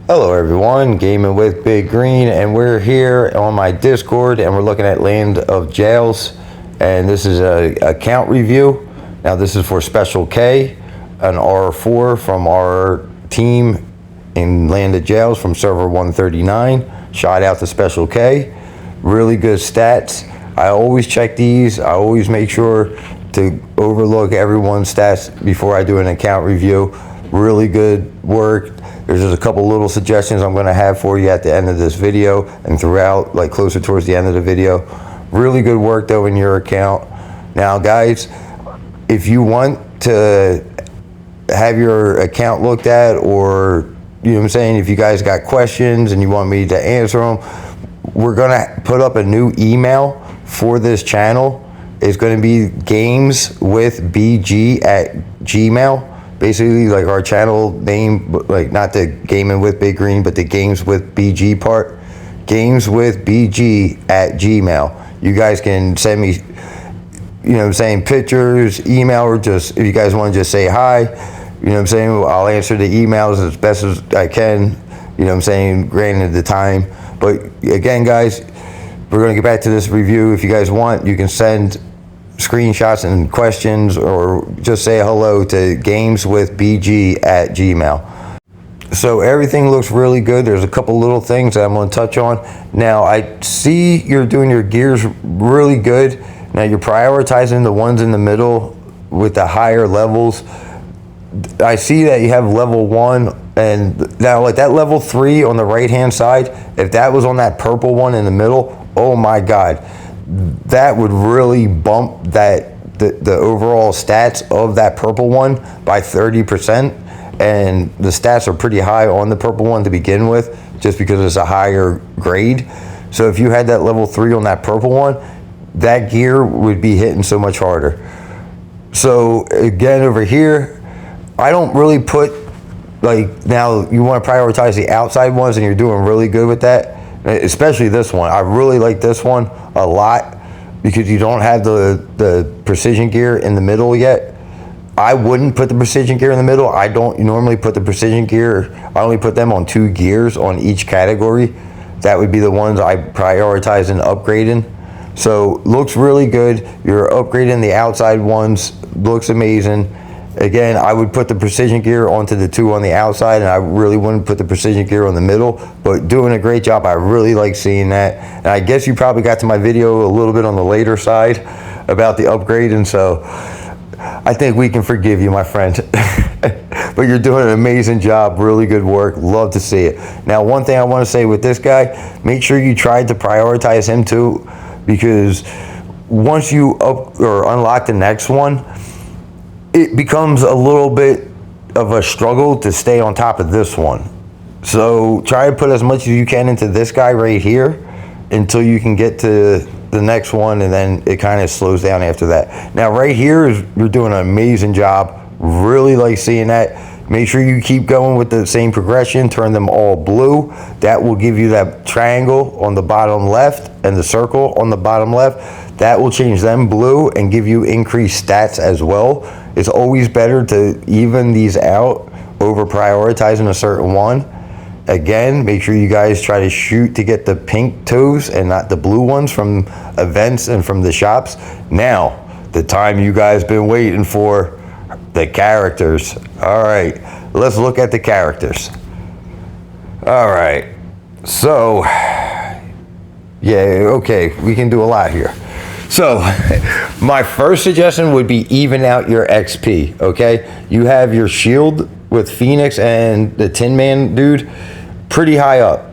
Hello everyone, Gaming with Big Green, and we're here on my Discord and we're looking at Land of Jails, and this is a account review. Now this is for Special K, an R4 from our team in Land of Jails from server 139. Shout out to Special K. Really good stats. I always check these. I always make sure to overlook everyone's stats before I do an account review. Really good work. There's just a couple little suggestions I'm going to have for you at the end of this video and throughout, like closer towards the end of the video. Really good work though in your account. Now guys, if you want to have your account looked at, or you know what I'm saying, if you guys got questions and you want me to answer them, we're going to put up a new email for this channel. It's going to be gameswithbg@gmail.com. Basically like our channel name, like not the Gaming with Big Green, but the Games with BG part. gameswithbg@gmail.com. You guys can send me, you know what I'm saying, pictures, email, or just, if you guys want to just say hi, you know what I'm saying, I'll answer the emails as best as I can, you know what I'm saying, granted the time. But again, guys, we're going to get back to this review. If you guys want, you can send screenshots and questions, or just say hello to gameswithbg@gmail.com. So everything looks really good. There's a couple little things that I'm going to touch on. Now I see you're doing your gears really good. Now you're prioritizing the ones in the middle with the higher levels. I see that you have level 1, and now like that level 3 on the right hand side, if that was on that purple one in the middle, oh my god, that would really bump that the overall stats of that purple one by 30%. And the stats are pretty high on the purple one to begin with, just because it's a higher grade. So if you had that level 3 on that purple one, that gear would be hitting so much harder. So again, over here, I don't really put, like, now you want to prioritize the outside ones, and you're doing really good with that. Especially this one. I really like this one a lot because you don't have the precision gear in the middle yet. I wouldn't put the precision gear in the middle. I don't normally put the precision gear. I only put them on 2 gears on each category. That would be the ones I prioritize in upgrading. So looks really good. You're upgrading the outside ones. Looks amazing. Again, I would put the precision gear onto the 2 on the outside, and I really wouldn't put the precision gear on the middle, but doing a great job. I really like seeing that. And I guess you probably got to my video a little bit on the later side about the upgrading, so I think we can forgive you, my friend. But you're doing an amazing job. Really good work. Love to see it. Now, one thing I want to say with this guy, make sure you try to prioritize him too, because once you up or unlock the next one, it becomes a little bit of a struggle to stay on top of this one. So try to put as much as you can into this guy right here until you can get to the next one, and then it kind of slows down after that. Now right here, you're doing an amazing job. Really like seeing that. Make sure you keep going with the same progression. Turn them all blue. That will give you that triangle on the bottom left and the circle on the bottom left. That will change them blue and give you increased stats as well. It's always better to even these out over prioritizing a certain one. Again, make sure you guys try to shoot to get the pink toes and not the blue ones from events and from the shops. Now, the time you guys been waiting for, the characters. All right, let's look at the characters. All right, so, yeah, okay, we can do a lot here. So, my first suggestion would be even out your XP, okay? You have your shield with Phoenix and the Tin Man dude pretty high up.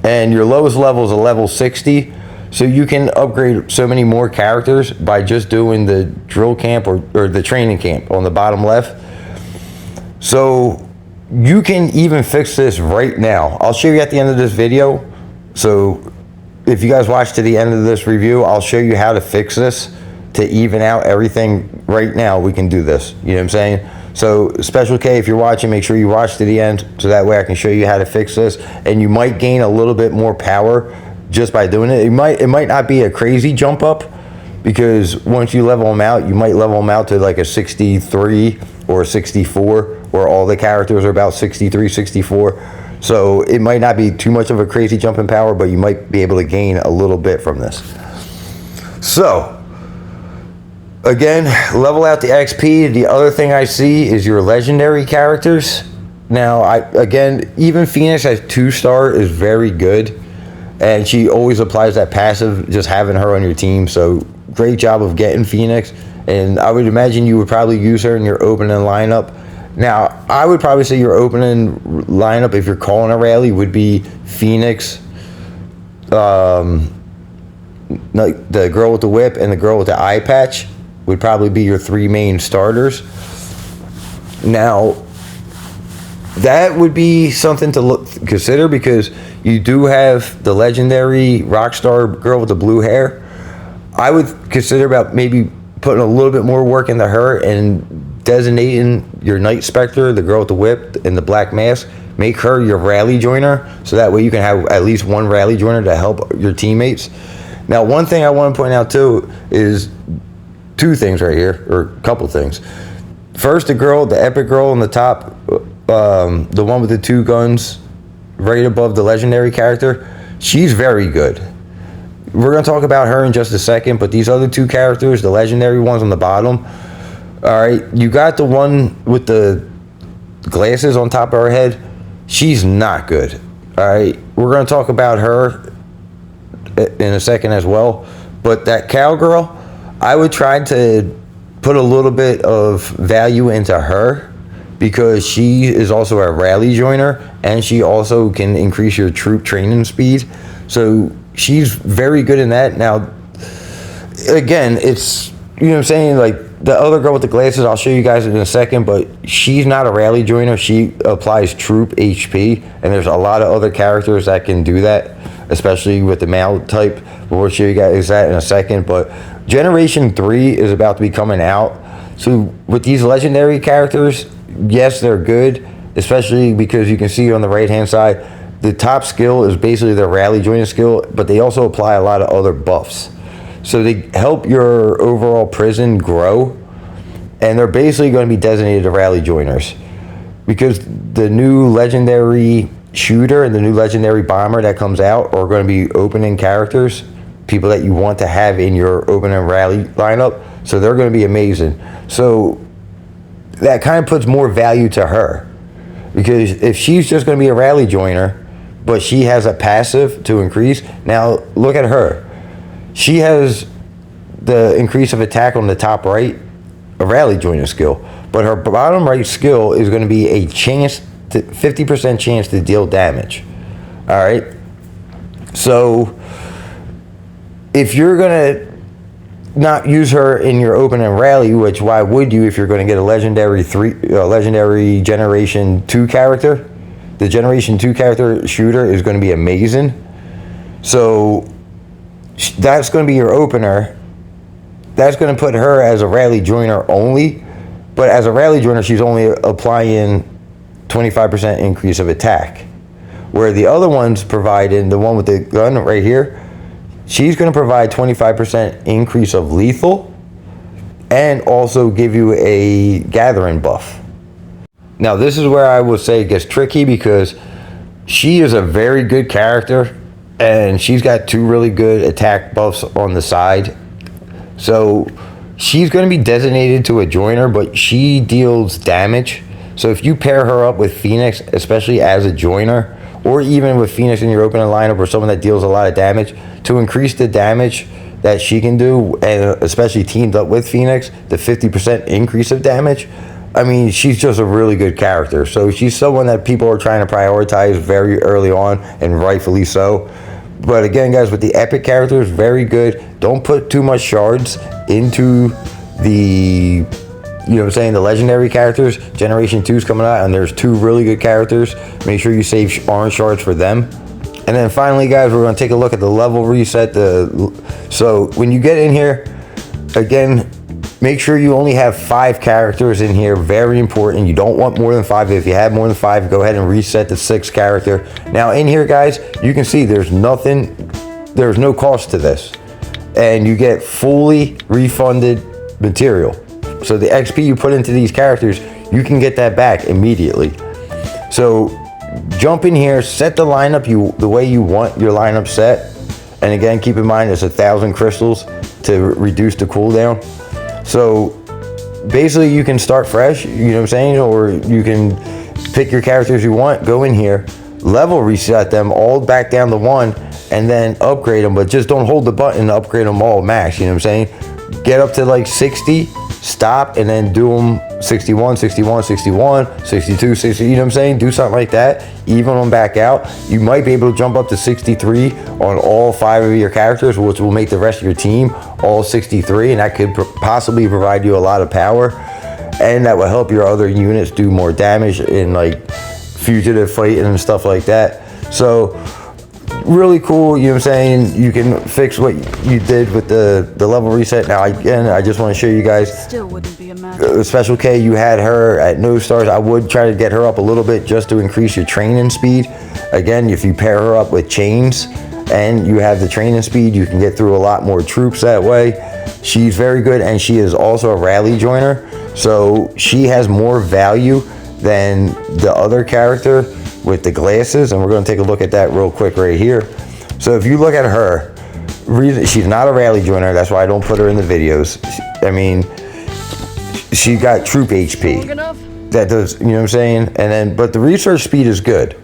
And your lowest level is a level 60. So you can upgrade so many more characters by just doing the drill camp or the training camp on the bottom left. So you can even fix this right now. I'll show you at the end of this video. So if you guys watch to the end of this review, I'll show you how to fix this to even out everything right now. We can do this, you know what I'm saying? So Special K, if you're watching, make sure you watch to the end, so that way I can show you how to fix this. And you might gain a little bit more power just by doing it. It might not be a crazy jump up, because once you level them out, you might level them out to like a 63 or a 64 where all the characters are about 63, 64. So it might not be too much of a crazy jump in power, but you might be able to gain a little bit from this. So again, level out the XP. The other thing I see is your legendary characters. Now, even Phoenix as 2-star is very good, and she always applies that passive, just having her on your team. So great job of getting Phoenix, and I would imagine you would probably use her in your opening lineup. Now, I would probably say your opening lineup, if you're calling a rally, would be Phoenix, like the girl with the whip and the girl with the eye patch would probably be your 3 main starters. Now, that would be something to consider, because you do have the legendary Rockstar girl with the blue hair. I would consider about maybe putting a little bit more work into her and designating your Night Spectre, the girl with the whip and the black mask. Make her your rally joiner, so that way you can have at least one rally joiner to help your teammates. Now, one thing I want to point out too is 2 things right here, or a couple things. First, the epic girl on the top, the one with the 2 guns right above the legendary character, she's very good. We're going to talk about her in just a second, but these other 2 characters, the legendary ones on the bottom, all right, you got the one with the glasses on top of her head. She's not good. All right, we're going to talk about her in a second as well. But that cowgirl, I would try to put a little bit of value into her, because she is also a rally joiner, and she also can increase your troop training speed. So she's very good in that. Now, again, it's, you know what I'm saying, like the other girl with the glasses, I'll show you guys in a second, but she's not a rally joiner. She applies troop HP, and there's a lot of other characters that can do that, especially with the male type. We'll show you guys that in a second. But Generation 3 is about to be coming out. So with these legendary characters, yes, they're good, especially because you can see on the right-hand side, the top skill is basically their rally joining skill, but they also apply a lot of other buffs. So they help your overall prison grow, and they're basically going to be designated rally joiners, because the new legendary shooter and the new legendary bomber that comes out are going to be opening characters, people that you want to have in your opening rally lineup. So they're going to be amazing. So that kind of puts more value to her, because if she's just going to be a rally joiner, but she has a passive to increase. Now look at her. She has the increase of attack on the top right, a rally joiner skill, but her bottom right skill is going to be a 50% chance to deal damage. All right. So if you're going to not use her in your opening rally, which why would you if you're going to get a legendary Generation 2 character? The Generation 2 character shooter is going to be amazing. So that's going to be your opener. That's going to put her as a rally joiner only, but as a rally joiner, she's only applying 25% increase of attack, where the other ones providing, the one with the gun right here, she's going to provide 25% increase of lethal and also give you a gathering buff. Now, this is where I would say it gets tricky, because she is a very good character, and she's got 2 really good attack buffs on the side. So she's going to be designated to a joiner, but she deals damage. So if you pair her up with Phoenix, especially as a joiner, or even with Phoenix in your opening lineup, or someone that deals a lot of damage, to increase the damage that she can do, and especially teamed up with Phoenix, the 50% increase of damage, I mean, she's just a really good character. So she's someone that people are trying to prioritize very early on, and rightfully so. But again, guys, with the epic characters, very good. Don't put too much shards into the, you know what I'm saying, the legendary characters. Generation 2 is coming out, and there's 2 really good characters. Make sure you save orange shards for them. And then finally, guys, we're going to take a look at the level reset. So when you get in here, again, make sure you only have 5 characters in here. Very important. You don't want more than 5. If you have more than 5, go ahead and reset the 6th character. Now in here, guys, you can see there's no cost to this, and you get fully refunded material. So the XP you put into these characters, you can get that back immediately. So jump in here, set the lineup the way you want your lineup set. And again, keep in mind, it's 1,000 crystals to reduce the cooldown. So basically you can start fresh, you know what I'm saying? Or you can pick your characters you want, go in here, level reset them all back down to 1, and then upgrade them, but just don't hold the button to upgrade them all max, you know what I'm saying? Get up to like 60, stop, and then do them 61, 61, 61, 62, 60, you know what I'm saying? Do something like that, even them back out. You might be able to jump up to 63 on all 5 of your characters, which will make the rest of your team all 63, and that could possibly provide you a lot of power, and that will help your other units do more damage in like fugitive fighting and stuff like that. So really cool, you know what I'm saying? You can fix what you did with the level reset. Now again, I just want to show you guys, still wouldn't be a match. Special K, you had her at no stars. I would try to get her up a little bit just to increase your training speed. Again, if you pair her up with chains and you have the training speed, you can get through a lot more troops that way. She's very good, and she is also a rally joiner, so she has more value than the other character with the glasses, and we're going to take a look at that real quick right here. So if you look at her, she's not a rally joiner, that's why I don't put her in the videos. I mean, she got troop HP. That does, you know what I'm saying? And then, but the research speed is good.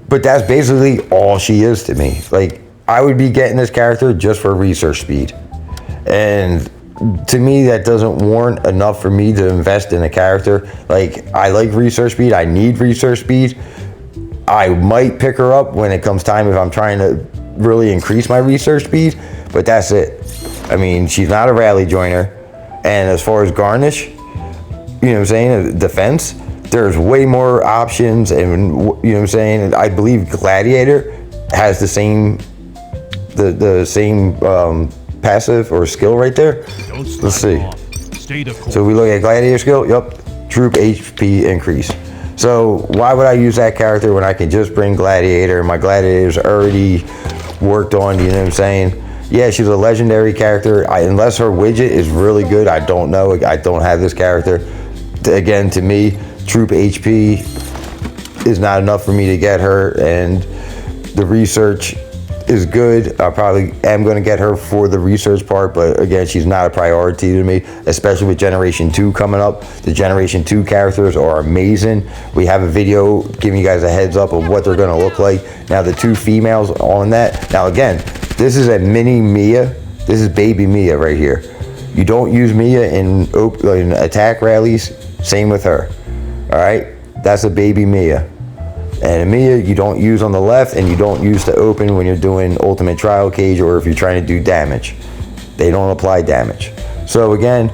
But that's basically all she is to me. Like, I would be getting this character just for research speed. And to me, that doesn't warrant enough for me to invest in a character. Like, I like research speed, I need research speed. I might pick her up when it comes time if I'm trying to really increase my research speed, but that's it. I mean, she's not a rally joiner. And as far as garnish, you know what I'm saying, defense, there's way more options, and you know what I'm saying, I believe Gladiator has the same passive or skill right there. Let's see. So we look at Gladiator skill, yep, troop HP increase. So why would I use that character when I can just bring Gladiator? My Gladiator's already worked on, you know what I'm saying? Yeah, she's a legendary character. Unless her widget is really good, I don't know. I don't have this character. Again, to me, troop HP is not enough for me to get her, and the research is good. I probably am going to get her for the research part, but again, she's not a priority to me, especially with Generation 2 coming up. The Generation 2 characters are amazing. We have a video giving you guys a heads up of what they're going to look like. Now, the 2 females on that. Now, again, this is a mini Mia. This is baby Mia right here. You don't use Mia in attack rallies. Same with her. All right? That's a baby Mia. And Mia, you don't use on the left, and you don't use to open when you're doing ultimate trial cage or if you're trying to do damage. They don't apply damage. So again,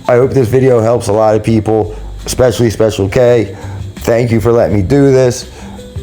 I hope this video helps a lot of people, especially Special K. Thank you for letting me do this.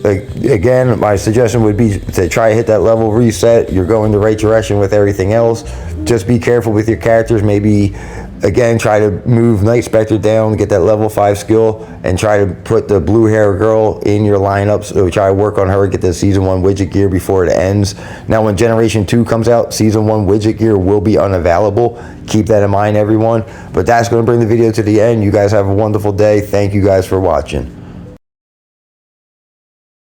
Again, my suggestion would be to try to hit that level reset. You're going the right direction with everything else. Just be careful with your characters. Maybe, again, try to move Night Spectre down, get that level 5 skill, and try to put the blue hair girl in your lineup. So try to work on her, get the Season 1 widget gear before it ends. Now, when Generation 2 comes out, Season 1 widget gear will be unavailable. Keep that in mind, everyone. But that's going to bring the video to the end. You guys have a wonderful day. Thank you guys for watching.